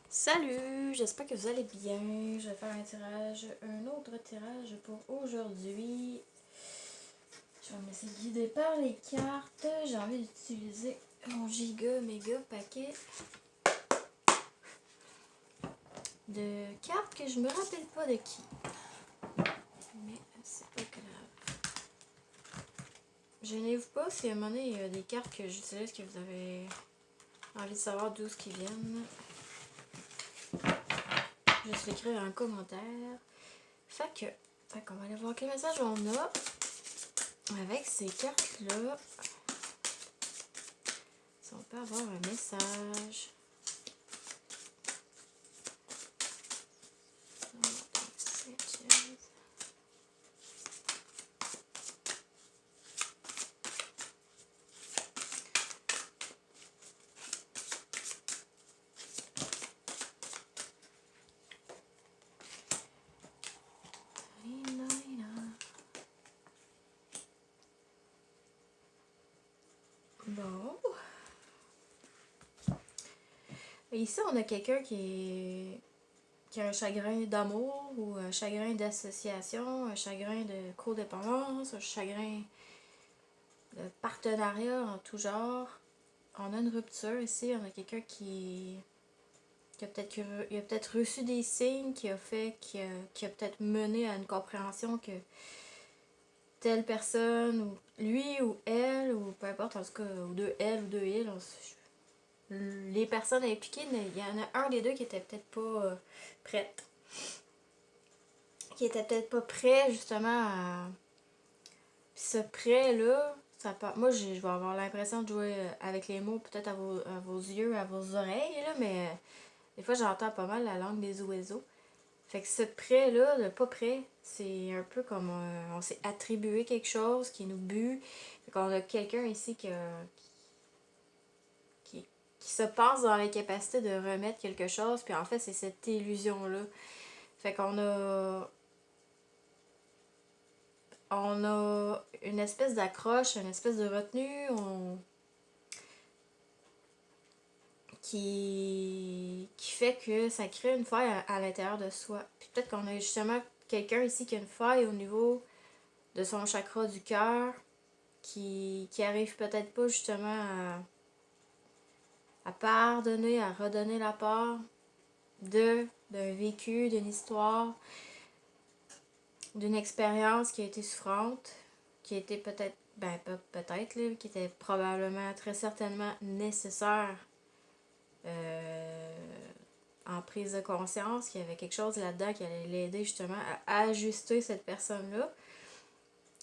Salut, j'espère que vous allez bien. Je vais faire un autre tirage pour aujourd'hui. Je vais me laisser guider par les cartes. J'ai envie d'utiliser mon giga méga paquet de cartes que je me rappelle pas de qui. Mais c'est pas grave. Gênez-vous pas si à un moment donné il y a des cartes que j'utilise que vous avez envie de savoir d'où ce qui viennent. Juste l'écrire en commentaire. Fait qu'on va aller voir quel message on a avec ces cartes-là. Si on peut avoir un message. Bon. Ici, on a quelqu'un qui a un chagrin d'amour ou un chagrin d'association, un chagrin de codépendance, un chagrin de partenariat en tout genre. On a une rupture ici, on a quelqu'un qui a peut-être reçu des signes qui a peut-être mené à une compréhension que telle personne, ou lui ou elle, ou peu importe, en tout cas, ou deux elle ou deux il, les personnes impliquées, il y en a un des deux qui était peut-être pas prête. Qui était peut-être pas prêt justement à. Puis ce prêt-là, moi je vais avoir l'impression de jouer avec les mots peut-être à vos yeux, à vos oreilles, là, mais des fois j'entends pas mal la langue des oiseaux. Fait que ce prêt-là, le pas prêt, c'est un peu comme on s'est attribué quelque chose qui nous bute. Fait qu'on a quelqu'un ici qui se pense dans la capacité de remettre quelque chose, puis en fait c'est cette illusion-là. Fait qu'on a une espèce d'accroche, une espèce de retenue qui fait que ça crée une faille à l'intérieur de soi. Puis peut-être qu'on a justement quelqu'un ici qui a une faille au niveau de son chakra du cœur qui arrive peut-être pas justement à pardonner, à redonner la part d'un vécu, d'une histoire, d'une expérience qui a été souffrante, qui a été peut-être, ben pas peut-être, là, qui était probablement, très certainement nécessaire en prise de conscience, qu'il y avait quelque chose là-dedans qui allait l'aider justement à ajuster cette personne-là.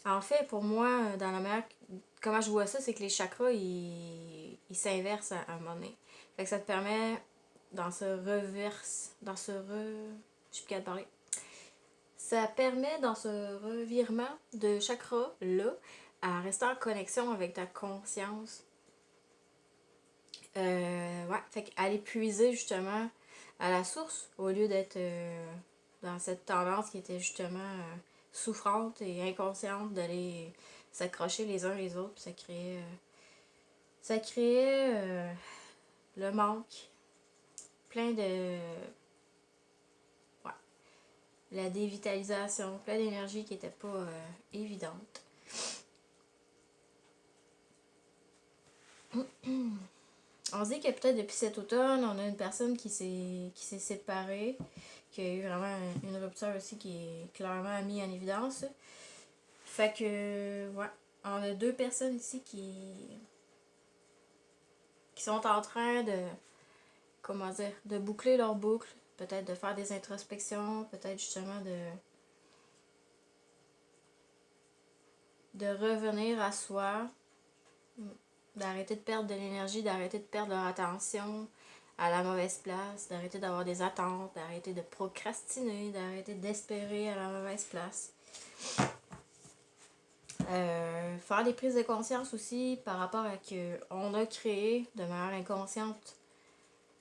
En fait, pour moi, dans la manière, comment je vois ça, c'est que les chakras, ils s'inversent à un moment donné. Fait que ça te permet, je suis plus capable de parler. Ça permet, dans ce revirement de chakra-là, à rester en connexion avec ta conscience. Ouais, fait qu'aller puiser justement à la source, au lieu d'être dans cette tendance qui était justement souffrante et inconsciente d'aller s'accrocher les uns les autres, puis ça créait le manque, plein de ouais, la dévitalisation, plein d'énergie qui était pas évidente. On se dit que peut-être depuis cet automne, on a une personne qui s'est séparée, qui a eu vraiment une rupture aussi qui est clairement mise en évidence. Fait que, ouais, on a deux personnes ici qui sont en train de boucler leur boucle, peut-être de faire des introspections, peut-être justement de revenir à soi, d'arrêter de perdre de l'énergie, d'arrêter de perdre leur attention à la mauvaise place, d'arrêter d'avoir des attentes, d'arrêter de procrastiner, d'arrêter d'espérer à la mauvaise place. Faire des prises de conscience aussi par rapport à que on a créé de manière inconsciente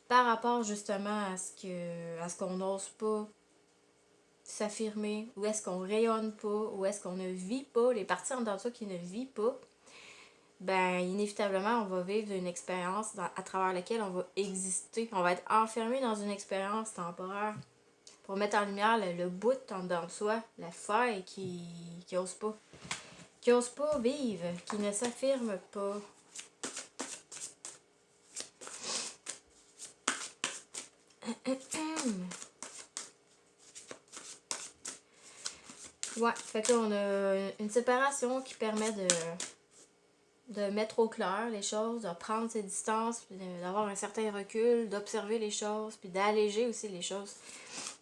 par rapport justement à ce qu'on n'ose pas s'affirmer, ou est-ce qu'on rayonne pas, ou est-ce qu'on ne vit pas, les parties en dedans de soi qui ne vit pas, ben inévitablement, on va vivre une expérience à travers laquelle on va exister. On va être enfermé dans une expérience temporaire pour mettre en lumière le bout en dedans de soi, la faille qui ose pas. Qui ose pas vivre, qui ne s'affirme pas. Ouais, fait que là, on a une séparation qui permet de mettre au clair les choses, de prendre ses distances, puis d'avoir un certain recul, d'observer les choses, puis d'alléger aussi les choses,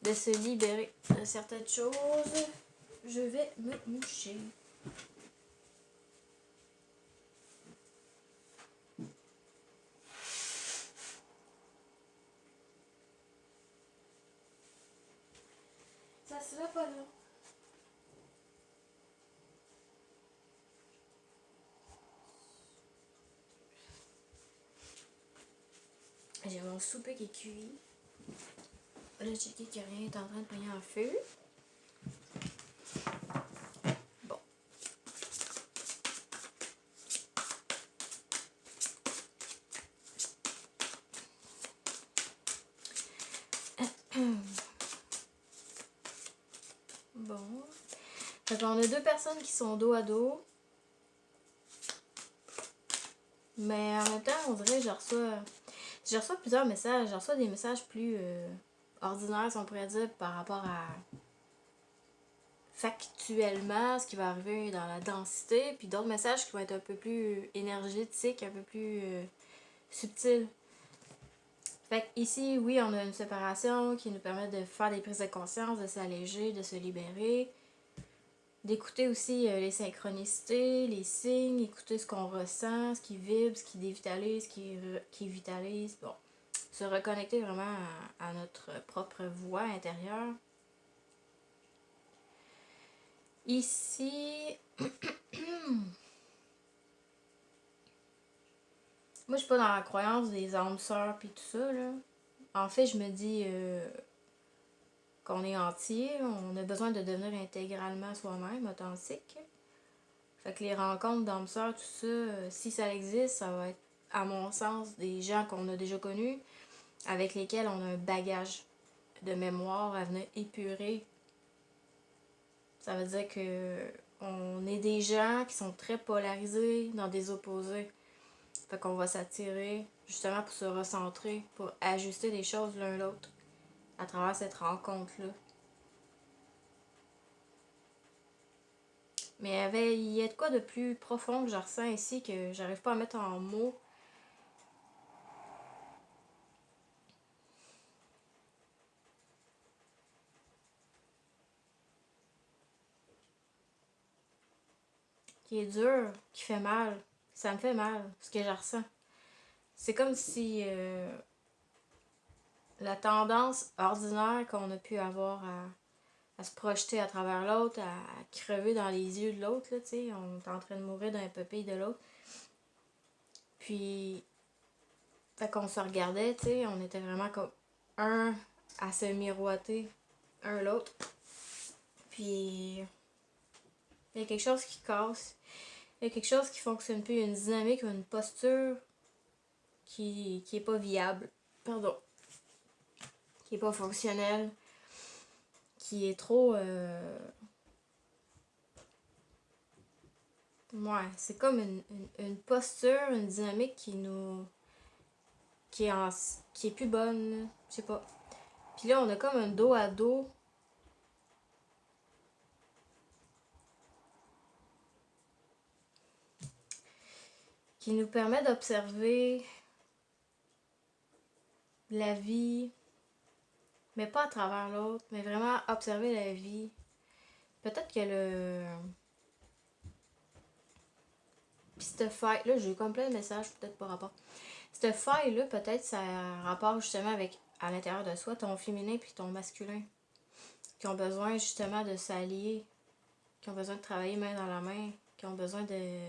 de se libérer de certaines choses. Je vais me moucher. Ça se va pas là. J'ai mon souper qui est cuit. Là, j'ai checké que rien est en train de payer en feu. Bon. Bon. Fait qu'on a deux personnes qui sont dos à dos. Mais en même temps, on dirait que je reçois plusieurs messages. Je reçois des messages plus ordinaires, si on pourrait dire, par rapport à factuellement ce qui va arriver dans la densité. Puis d'autres messages qui vont être un peu plus énergétiques, un peu plus subtils. Fait ici, oui, on a une séparation qui nous permet de faire des prises de conscience, de s'alléger, de se libérer. D'écouter aussi les synchronicités, les signes, écouter ce qu'on ressent, ce qui vibre, ce qui dévitalise, qui vitalise. Bon, se reconnecter vraiment à notre propre voix intérieure. Ici, moi je suis pas dans la croyance des âmes sœurs puis tout ça, là. En fait, je me dis qu'on est entier, on a besoin de devenir intégralement soi-même, authentique. Fait que les rencontres d'âmes sœurs, tout ça, si ça existe, ça va être, à mon sens, des gens qu'on a déjà connus, avec lesquels on a un bagage de mémoire à venir épurer. Ça veut dire que on est des gens qui sont très polarisés dans des opposés. Fait qu'on va s'attirer justement pour se recentrer, pour ajuster les choses l'un l'autre à travers cette rencontre-là. Mais il y a de quoi de plus profond que je ressens ici que j'arrive pas à mettre en mots. Qui est dur, qui fait mal. Ça me fait mal, ce que je ressens. C'est comme si la tendance ordinaire qu'on a pu avoir à se projeter à travers l'autre, à crever dans les yeux de l'autre, là, tu sais, on est en train de mourir d'un pupille de l'autre. Puis, fait qu'on se regardait, tu sais, on était vraiment comme un à se miroiter un l'autre. Puis, il y a quelque chose qui casse. Il y a quelque chose qui fonctionne plus. Il y a une dynamique, une posture qui est pas viable. Pardon. Qui est pas fonctionnelle. Qui est trop... Ouais, c'est comme une posture, une dynamique qui est plus bonne. Je sais pas. Puis là, on a comme un dos à dos. Qui nous permet d'observer la vie, mais pas à travers l'autre, mais vraiment observer la vie. Peut-être que Puis cette faille-là, j'ai eu comme plein de messages, peut-être par rapport. Cette faille-là, peut-être, ça a rapport justement avec, à l'intérieur de soi, ton féminin puis ton masculin. Qui ont besoin justement de s'allier, qui ont besoin de travailler main dans la main, qui ont besoin de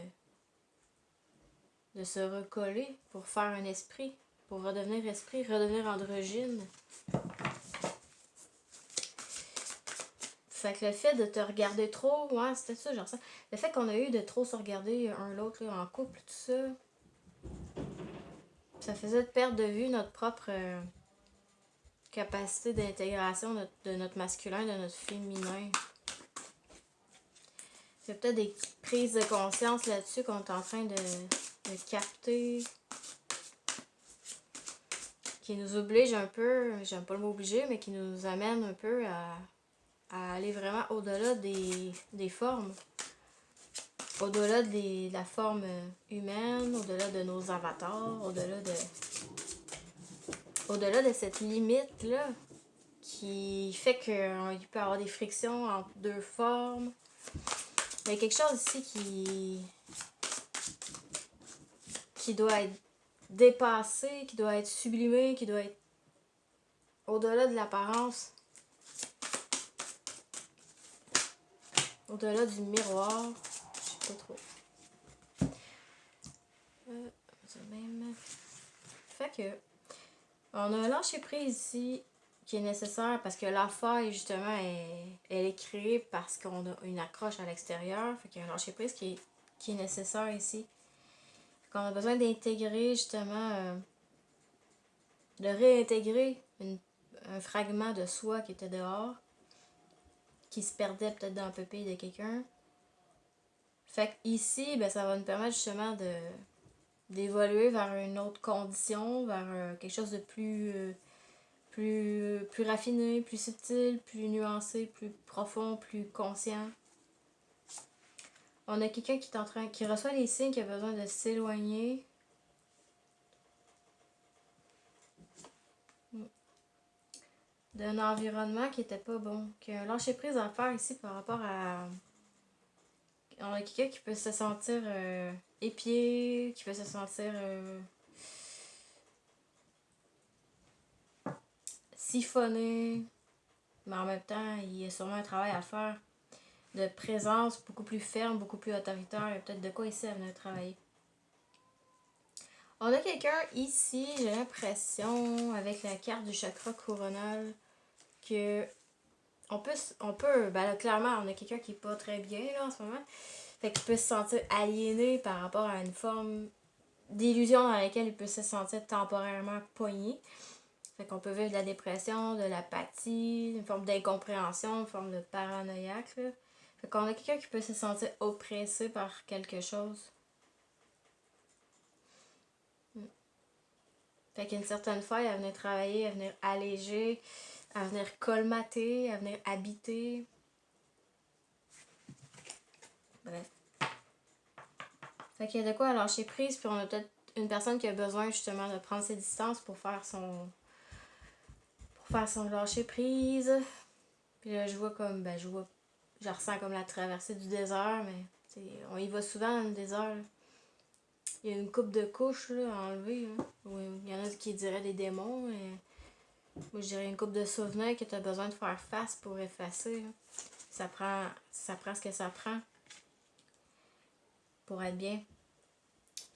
se recoller pour faire un esprit, pour redevenir androgyne. Fait que le fait de te regarder trop, ouais, c'était ça, genre ça. Le fait qu'on a eu de trop se regarder un l'autre en couple, tout ça, ça faisait de perdre de vue notre propre capacité d'intégration de notre masculin, de notre féminin. C'est peut-être des prises de conscience là-dessus qu'on est en train de capter, qui nous oblige un peu, j'aime pas le mot obligé, mais qui nous amène un peu à aller vraiment au-delà des formes. Au-delà de la forme humaine, au-delà de nos avatars, au-delà de cette limite-là qui fait qu'il peut y avoir des frictions entre deux formes. Il y a quelque chose ici qui doit être dépassé, qui doit être sublimé, qui doit être au-delà de l'apparence, au-delà du miroir. Je sais pas trop. Même. Fait que on a un lâcher prise ici qui est nécessaire parce que la faille, justement, elle est créée parce qu'on a une accroche à l'extérieur. Fait qu'il y a un lâcher prise qui est nécessaire ici. Qu'on a besoin d'intégrer, justement, de réintégrer un fragment de soi qui était dehors, qui se perdait peut-être dans le pépé de quelqu'un. Fait que ici, ben, ça va nous permettre justement d'évoluer vers une autre condition, vers quelque chose de plus raffiné, plus subtil, plus nuancé, plus profond, plus conscient. On a quelqu'un qui reçoit les signes, qui a besoin de s'éloigner. D'un environnement qui était pas bon. Qui a un lâcher prise à faire ici par rapport à... On a quelqu'un qui peut se sentir épié, qui peut se sentir siphonné, mais en même temps, il y a sûrement un travail à faire de présence beaucoup plus ferme, beaucoup plus autoritaire. Il y a peut-être de quoi ici à venir travailler. On a quelqu'un ici, j'ai l'impression, avec la carte du chakra coronal, que on peut ben là, clairement, on a quelqu'un qui est pas très bien là en ce moment. Fait qu'il peut se sentir aliéné par rapport à une forme d'illusion dans laquelle il peut se sentir temporairement pogné. Fait qu'on peut vivre de la dépression, de l'apathie, une forme d'incompréhension, une forme de paranoïaque. Là. Fait qu'on a quelqu'un qui peut se sentir oppressé par quelque chose. Fait qu'une certaine faille à venir travailler, à venir alléger, à venir colmater, à venir habiter. Bref. Fait qu'il y a de quoi à lâcher prise, puis on a peut-être une personne qui a besoin justement de prendre ses distances pour faire son lâcher prise. Puis là, je vois comme, je ressens comme la traversée du désert, mais on y va souvent dans le désert. Là. Il y a une coupe de couches là, à enlever. Hein. Il y en a qui diraient des démons, mais moi je dirais une coupe de souvenirs que tu as besoin de faire face pour effacer. Là. Ça prend ce que ça prend pour être bien.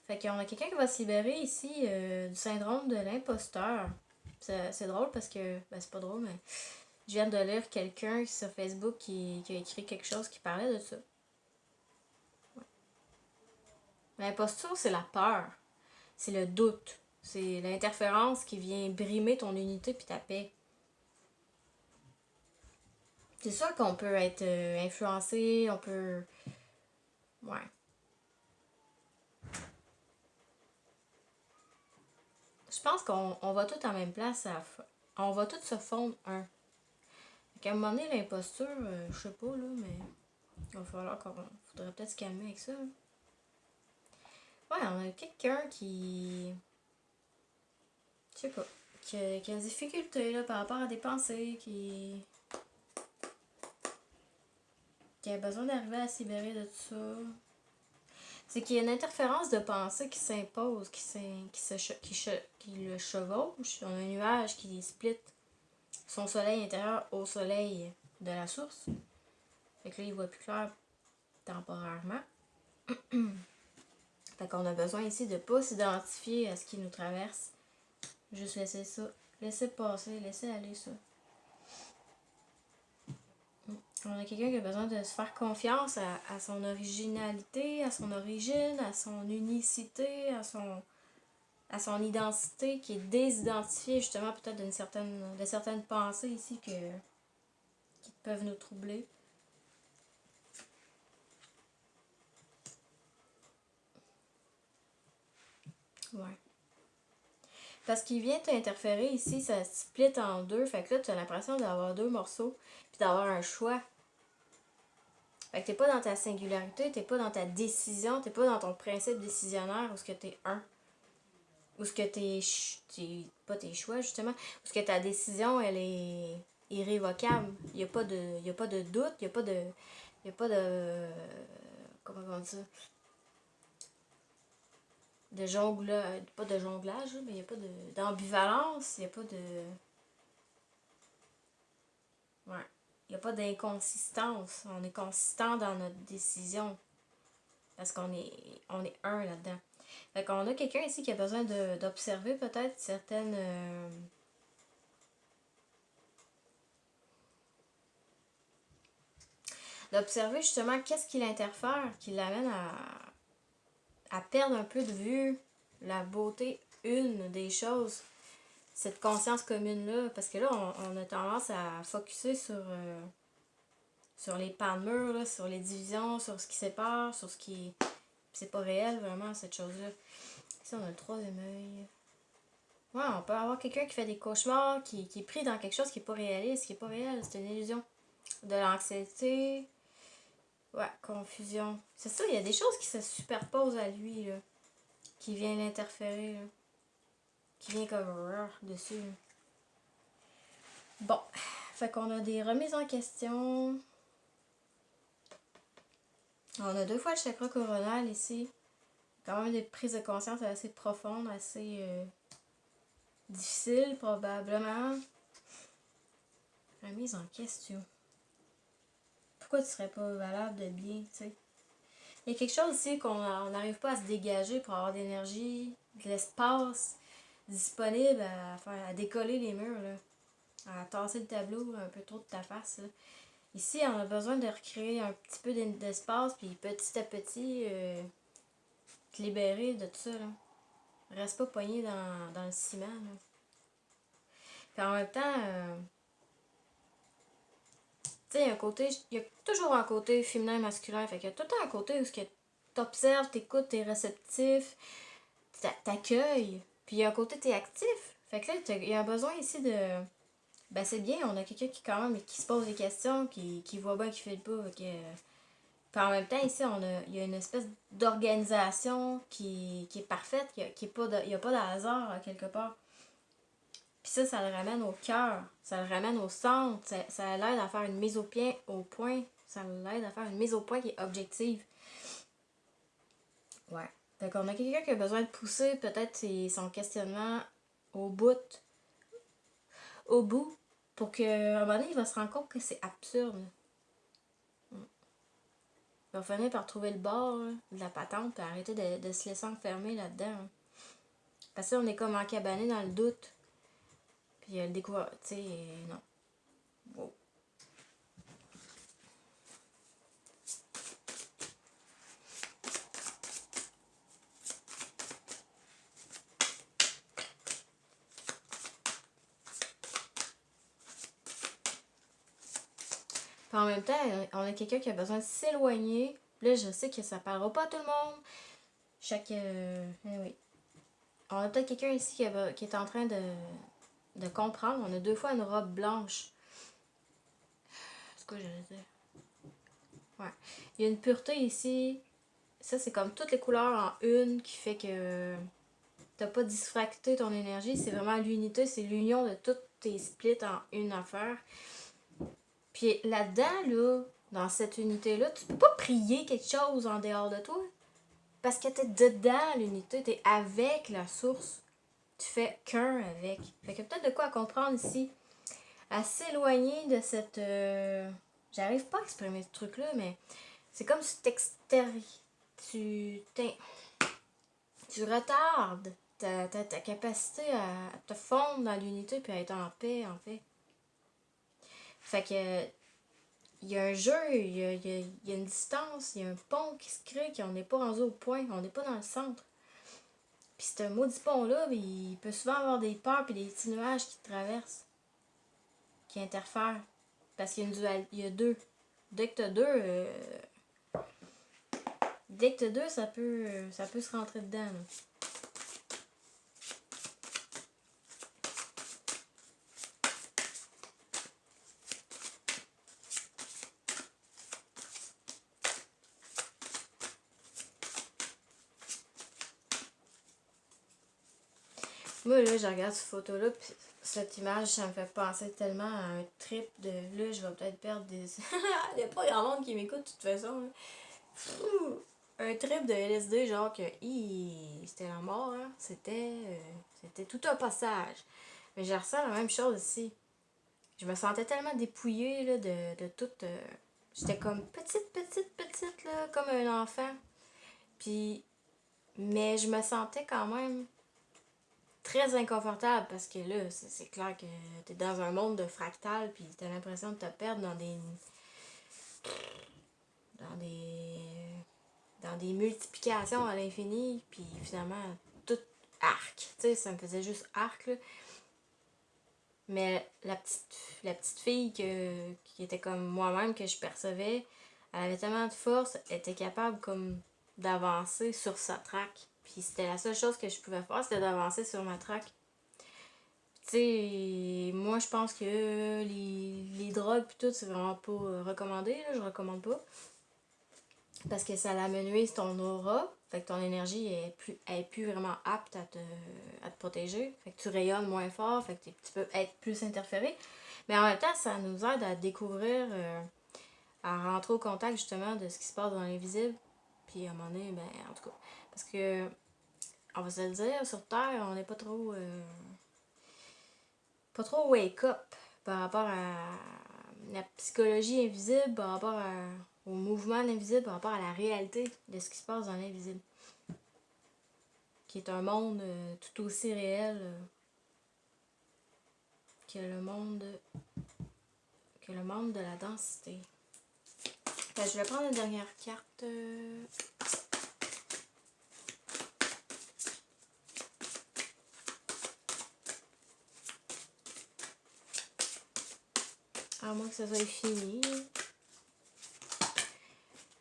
Fait qu'on a quelqu'un qui va se libérer ici du syndrome de l'imposteur. C'est drôle parce que, c'est pas drôle, mais je viens de lire quelqu'un sur Facebook qui a écrit quelque chose qui parlait de ça. Ouais. L'imposture, c'est la peur. C'est le doute. C'est l'interférence qui vient brimer ton unité puis ta paix. C'est sûr qu'on peut être influencé, on peut... Ouais. Je pense qu'on va tous en même place. On va tous se fondre un. À un moment donné, l'imposture, je sais pas, là, mais il va falloir faudrait peut-être se calmer avec ça. Là. Ouais, on a quelqu'un qui... Je sais pas. Qui a des difficultés là, par rapport à des pensées, qui a besoin d'arriver à se libérer de tout ça. C'est qu'il y a une interférence de pensée qui s'impose, qui le chevauche. On a un nuage qui split son soleil intérieur au soleil de la source. Fait que là, il voit plus clair temporairement. Fait qu'on a besoin ici de ne pas s'identifier à ce qui nous traverse. Juste laisser ça. Laisser passer, laisser aller ça. On a quelqu'un qui a besoin de se faire confiance à son originalité, à son origine, à son unicité, à son identité qui est désidentifiée justement peut-être de certaines pensées ici qui peuvent nous troubler. Ouais. Parce qu'il vient t'interférer ici, ça split en deux. Fait que là, tu as l'impression d'avoir deux morceaux, puis d'avoir un choix. Fait que t'es pas dans ta singularité, t'es pas dans ta décision, t'es pas dans ton principe décisionnaire où ce que t'es un. Où ce que pas tes choix, justement. Où ce que ta décision, elle est irrévocable. Il y a pas de doute, il y a pas de... Il y a pas de... Comment on dit ça? De jonglage, pas de jonglage, mais il n'y a pas d'ambivalence, il n'y a pas de... Ouais. Il n'y a pas d'inconsistance. On est consistant dans notre décision. Parce on est un là-dedans. Fait qu'on a quelqu'un ici qui a besoin d'observer peut-être certaines... d'observer justement qu'est-ce qui l'interfère, qui l'amène à perdre un peu de vue la beauté une des choses. Cette conscience commune-là. Parce que là, on a tendance à focusser sur les pans de mur, là, sur les divisions, sur ce qui sépare, sur ce qui... C'est pas réel, vraiment, cette chose-là. Ici, on a le troisième œil. Ouais, on peut avoir quelqu'un qui fait des cauchemars, qui est pris dans quelque chose qui est pas réaliste, qui est pas réel, c'est une illusion. De l'anxiété. Ouais, confusion. C'est ça, il y a des choses qui se superposent à lui, là. Qui vient l'interférer, là. Qui vient comme dessus, là. Bon. Fait qu'on a des remises en question. On a 2 fois le chakra coronal ici. Quand même des prises de conscience assez profondes, assez difficiles probablement. Remise en question. Pourquoi tu serais pas valable de bien, tu sais? Il y a quelque chose ici qu'on n'arrive pas à se dégager pour avoir de l'énergie, de l'espace disponible à décoller les murs, là. À tasser le tableau un peu trop de ta face, là. Ici, on a besoin de recréer un petit peu d'espace, puis petit à petit, te libérer de tout ça, là. Reste pas poigné dans le ciment, là. Puis en même temps, tu sais, il y a toujours un côté féminin et masculin. Fait qu'il y a tout le temps un côté où t'observes, t'écoutes, t'es réceptif, t'accueilles. Puis il y a un côté t'es actif. Fait que là, il y a un besoin ici de... Ben c'est bien, on a quelqu'un qui quand même qui se pose des questions, qui voit bien, qui fait le pas. Puis en même temps, ici, il y a une espèce d'organisation qui est parfaite, il n'y a pas de hasard quelque part. Puis ça le ramène au cœur, ça le ramène au centre, ça l'aide à faire une mise au point, ça l'aide à faire une mise au point qui est objective. Ouais. Donc on a quelqu'un qui a besoin de pousser peut-être son questionnement au bout, pour qu'à un moment donné, il va se rendre compte que c'est absurde. Il va finir par trouver le bord là, de la patente et arrêter de se laisser enfermer là-dedans. Hein. Parce que là, on est comme encabané dans le doute. Puis le découvert, tu sais, non. Wow. Puis en même temps, on a quelqu'un qui a besoin de s'éloigner. Là, je sais que ça parlera pas à tout le monde. Oui. On a peut-être quelqu'un ici qui est en train de comprendre. On a 2 fois une robe blanche. C'est quoi j'allais dire? Ouais. Il y a une pureté ici. Ça, c'est comme toutes les couleurs en une qui fait que t'as pas diffracté ton énergie. C'est vraiment l'unité. C'est l'union de toutes tes splits en une affaire. Puis là-dedans, là, dans cette unité-là, tu peux pas prier quelque chose en dehors de toi. Parce que t'es dedans l'unité, t'es avec la source. Tu fais qu'un avec. Fait que peut-être de quoi à comprendre ici. À s'éloigner de cette... J'arrive pas à exprimer ce truc-là, mais c'est comme si tu retardes ta capacité à te fondre dans l'unité puis à être en paix, en fait. Fait que il y a un jeu, il y a une distance, il y a un pont qui se crée, qu'on n'est pas rendu au point, on n'est pas dans le centre. Puis ce maudit pont-là, il peut souvent avoir des peurs et des petits nuages qui traversent, qui interfèrent. Parce qu'il y a il y a deux. Dès que t'as deux, ça peut se rentrer dedans. Là. Moi, là, je regarde cette photo-là, puis cette image, ça me fait penser tellement à un trip de là, je vais peut-être perdre des. Il n'y a pas grand monde qui m'écoute de toute façon. Là. Un trip de LSD, genre que c'était la mort, hein. C'était tout un passage. Mais je ressens la même chose ici. Je me sentais tellement dépouillée là, de tout. J'étais comme petite, là, comme un enfant. Puis, mais je me sentais quand même très inconfortable parce que là, c'est clair que t'es dans un monde de fractal, puis t'as l'impression de te perdre dans des dans des multiplications à l'infini, puis finalement tout arc. Tu sais, ça me faisait juste arc là. Mais la petite fille qui était comme moi-même, que je percevais, elle avait tellement de force, elle était capable comme d'avancer sur sa traque. Puis c'était la seule chose que je pouvais faire, c'était d'avancer sur ma traque. Tu sais, moi je pense que les drogues pis tout, c'est vraiment pas recommandé, là, je recommande pas. Parce que ça l'amenuise ton aura, fait que ton énergie est plus vraiment apte à te protéger. Fait que tu rayonnes moins fort, fait que tu peux être plus interféré. Mais en même temps, ça nous aide à découvrir, à rentrer au contact justement de ce qui se passe dans l'invisible. Puis à un moment donné, ben en tout cas, parce que, on va se le dire, sur Terre, on n'est pas trop wake up par rapport à la psychologie invisible, par rapport au mouvement de l'invisible, par rapport à la réalité de ce qui se passe dans l'invisible. Qui est un monde tout aussi réel que le monde de la densité. Je vais prendre la dernière carte. À moins que ça soit fini.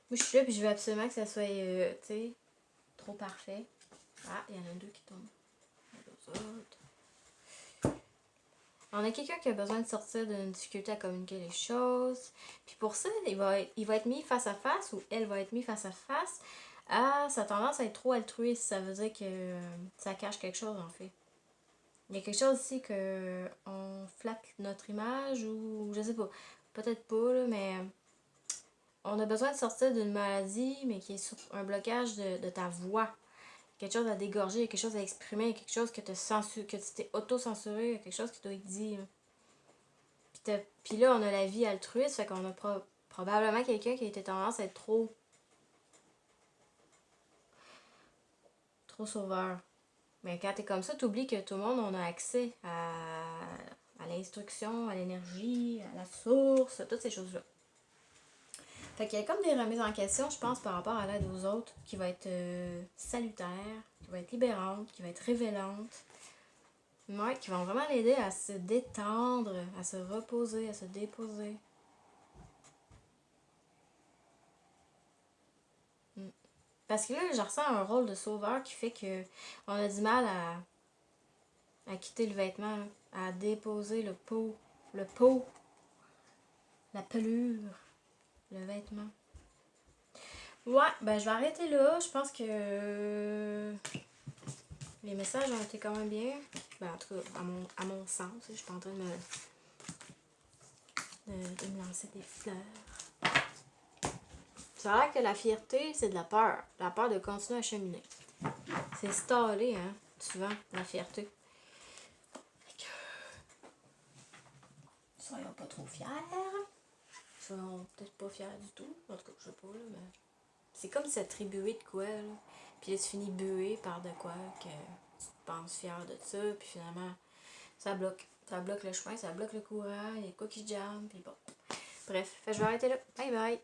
Moi, je suis là, puis je veux absolument que ça soit, tu sais, trop parfait. Ah, il y en a deux qui tombent. On a quelqu'un qui a besoin de sortir d'une difficulté à communiquer les choses. Puis pour ça, il va être mis face à face, ou elle va être mise face à face, à sa tendance à être trop altruiste. Ça veut dire que ça cache quelque chose, en fait. Il y a quelque chose ici que on flatte notre image, ou je sais pas. Peut-être pas, là, mais on a besoin de sortir d'une maladie, mais qui est sur un blocage de ta voix. Quelque chose à dégorger, quelque chose à exprimer, quelque chose que tu t'es auto-censuré, quelque chose qui doit être dit. Puis là, on a la vie altruiste, fait qu'on a probablement quelqu'un qui a été tendance à être trop sauveur. Mais quand t'es comme ça, t'oublies que tout le monde, on a accès à l'instruction, à l'énergie, à la source, toutes ces choses-là. Fait qu'il y a comme des remises en question, je pense, par rapport à l'aide aux autres, qui va être salutaire, qui va être libérante, qui va être révélante. Ouais, qui vont vraiment l'aider à se détendre, à se reposer, à se déposer. Parce que là, je ressens un rôle de sauveur qui fait que on a du mal à quitter le vêtement, à déposer le pot, la pelure, le vêtement. Ouais, ben je vais arrêter là. Je pense que les messages ont été quand même bien. Ben en tout cas, à mon sens, je suis pas en train de me lancer des fleurs. Ça a l'air que la fierté, c'est de la peur. La peur de continuer à cheminer. C'est stallé, hein, souvent, la fierté. Soyons pas trop fiers. Soyons peut-être pas fiers du tout. En tout cas, je sais pas, là, mais... C'est comme s'attribuer de quoi, là. Puis là, tu finis bué par de quoi que tu te penses fier de ça. Puis finalement, ça bloque. Ça bloque le chemin, ça bloque le courant. Il y a quoi qui jamme, puis bon. Bref, je vais arrêter là. Bye bye!